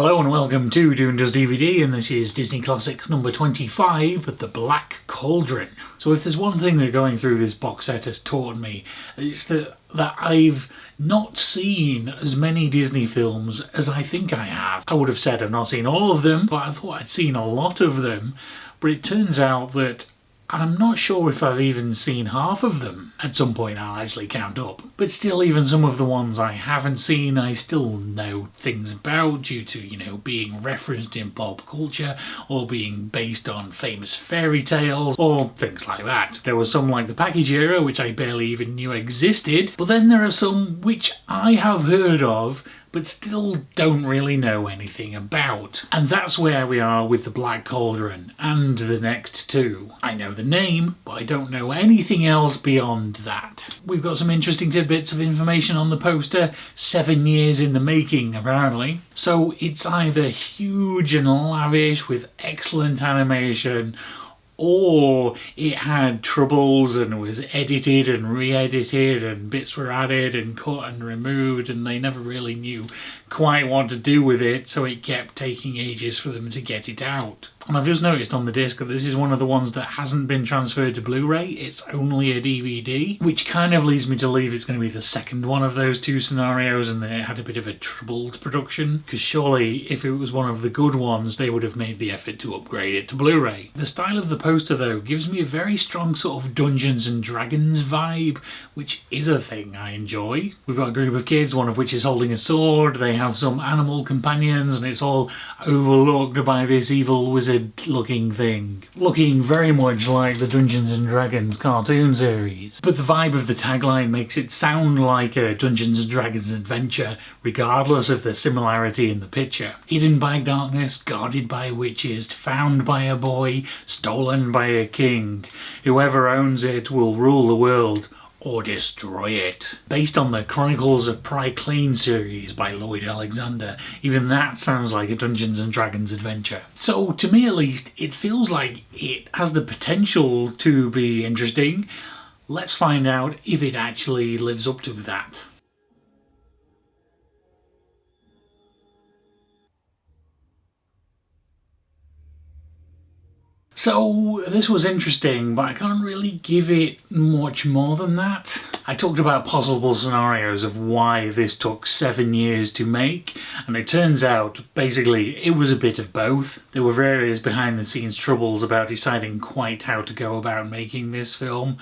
Hello and welcome to Doing Does DVD, and this is Disney Classics number 25, The Black Cauldron. So if there's one thing that going through this box set has taught me, it's that I've not seen as many Disney films as I think I have. I would have said I've not seen all of them, but I thought I'd seen a lot of them. But it turns out that I'm not sure if I've even seen half of them. At some point I'll actually count up. But still, even some of the ones I haven't seen, I still know things about due to, being referenced in pop culture or being based on famous fairy tales or things like that. There were some like the package era, which I barely even knew existed, but then there are some which I have heard of but still don't really know anything about. And that's where we are with The Black Cauldron and the next two. I know the name, but I don't know anything else beyond that. We've got some interesting tidbits of information on the poster. 7 years in the making, apparently. So it's either huge and lavish with excellent animation, or it had troubles and was edited and re-edited and bits were added and cut and removed and they never really knew quite what to do with it, so it kept taking ages for them to get it out. And I've just noticed on the disc that this is one of the ones that hasn't been transferred to Blu-ray, it's only a DVD, which kind of leads me to believe it's going to be the second one of those two scenarios and that it had a bit of a troubled production, because surely if it was one of the good ones they would have made the effort to upgrade it to Blu-ray. The style of the poster though gives me a very strong sort of Dungeons and Dragons vibe, which is a thing I enjoy. We've got a group of kids, one of which is holding a sword, they have some animal companions, and it's all overlooked by this evil wizard looking thing, looking very much like the Dungeons and Dragons cartoon series. But the vibe of the tagline makes it sound like a Dungeons and Dragons adventure, regardless of the similarity in the picture. Hidden by darkness, guarded by witches, found by a boy, stolen by a king. Whoever owns it will rule the world, or destroy it. Based on the Chronicles of Pryclean series by Lloyd Alexander, even that sounds like a Dungeons and Dragons adventure. So to me at least, it feels like it has the potential to be interesting. Let's find out if it actually lives up to that. So this was interesting, but I can't really give it much more than that. I talked about possible scenarios of why this took 7 years to make, and it turns out basically it was a bit of both. There were various behind the scenes troubles about deciding quite how to go about making this film,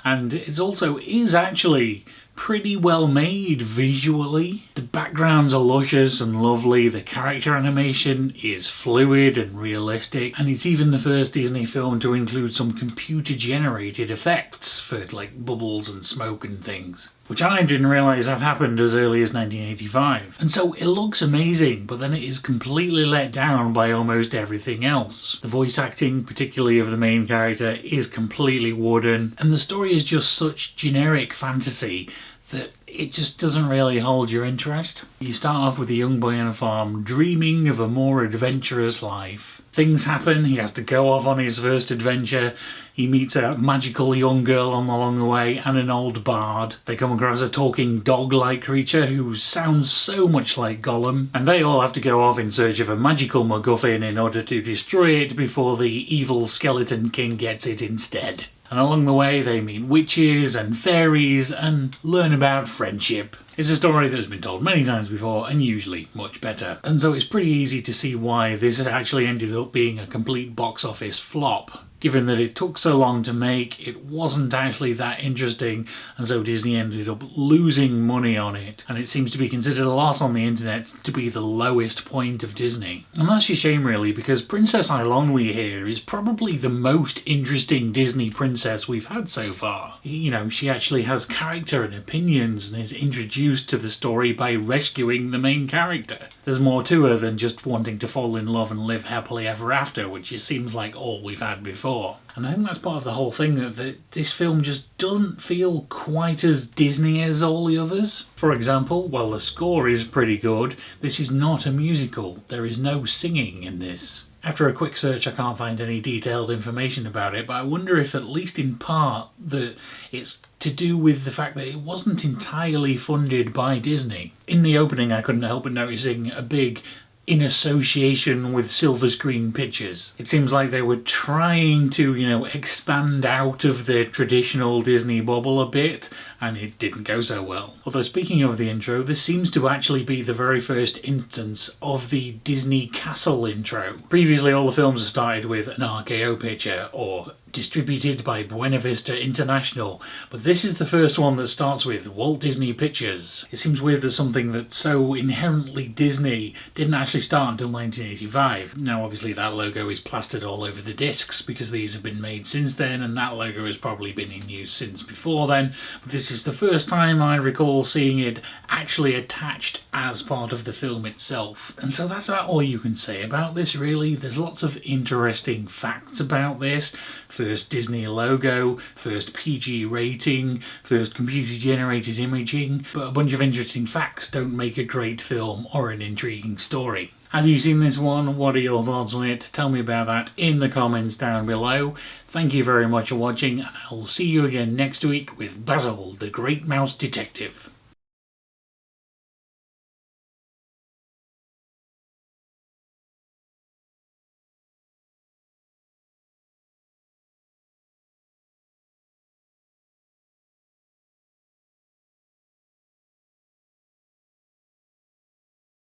and it also is actually pretty well made visually. The backgrounds are luscious and lovely, the character animation is fluid and realistic, and it's even the first Disney film to include some computer generated effects for like bubbles and smoke and things, which I didn't realise had happened as early as 1985. And so it looks amazing, but then it is completely let down by almost everything else. The voice acting, particularly of the main character, is completely wooden, and the story is just such generic fantasy that it just doesn't really hold your interest. You start off with a young boy on a farm dreaming of a more adventurous life. Things happen, he has to go off on his first adventure, he meets a magical young girl along the way and an old bard. They come across a talking dog-like creature who sounds so much like Gollum, and they all have to go off in search of a magical MacGuffin in order to destroy it before the evil skeleton king gets it instead. And along the way they meet witches and fairies and learn about friendship. It's a story that's been told many times before and usually much better. And so it's pretty easy to see why this actually ended up being a complete box office flop. Given that it took so long to make, it wasn't actually that interesting, and so Disney ended up losing money on it, and it seems to be considered a lot on the internet to be the lowest point of Disney. And that's a shame really, because Princess Eilonwy here is probably the most interesting Disney princess we've had so far. She actually has character and opinions and is introduced to the story by rescuing the main character. There's more to her than just wanting to fall in love and live happily ever after, which it seems like all we've had before. And I think that's part of the whole thing, that this film just doesn't feel quite as Disney as all the others. For example, while the score is pretty good, this is not a musical. There is no singing in this. After a quick search I can't find any detailed information about it, but I wonder if at least in part that it's to do with the fact that it wasn't entirely funded by Disney. In the opening I couldn't help but noticing a big in association with silver screen pictures. It seems like they were trying to, expand out of their traditional Disney bubble a bit, and it didn't go so well. Although speaking of the intro, this seems to actually be the very first instance of the Disney Castle intro. Previously all the films have started with an RKO picture or distributed by Buena Vista International, but this is the first one that starts with Walt Disney Pictures. It seems weird that something that's so inherently Disney didn't actually start until 1985. Now obviously that logo is plastered all over the discs because these have been made since then, and that logo has probably been in use since before then, but this is the first time I recall seeing it actually attached as part of the film itself. And so that's about all you can say about this really. There's lots of interesting facts about this. First Disney logo, first PG rating, first computer generated imaging, but a bunch of interesting facts don't make a great film or an intriguing story. Have you seen this one? What are your thoughts on it? Tell me about that in the comments down below. Thank you very much for watching, and I will see you again next week with Basil, the Great Mouse Detective.